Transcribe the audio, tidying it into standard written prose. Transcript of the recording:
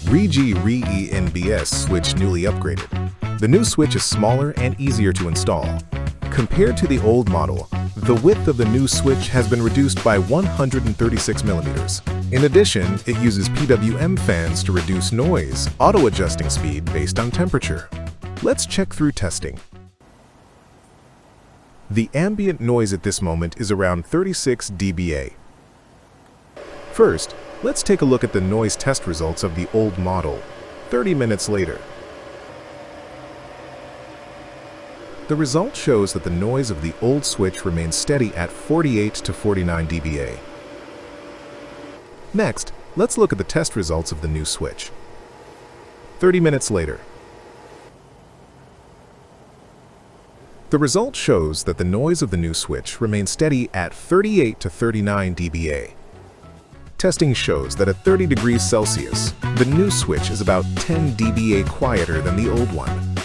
REGI REE NBS switch newly upgraded. The new switch is smaller and easier to install. Compared to the old model, the width of the new switch has been reduced by 136 millimeters. In addition, it uses PWM fans to reduce noise, auto-adjusting speed based on temperature. Let's check through testing. The ambient noise at this moment is around 36 dBA. First, let's take a look at the noise test results of the old model, 30 minutes later. The result shows that the noise of the old switch remains steady at 48 to 49 dBA. Next, let's look at the test results of the new switch. 30 minutes later. The result shows that the noise of the new switch remains steady at 38 to 39 dBA. Testing shows that at 30 degrees Celsius, the new switch is about 10 dBA quieter than the old one.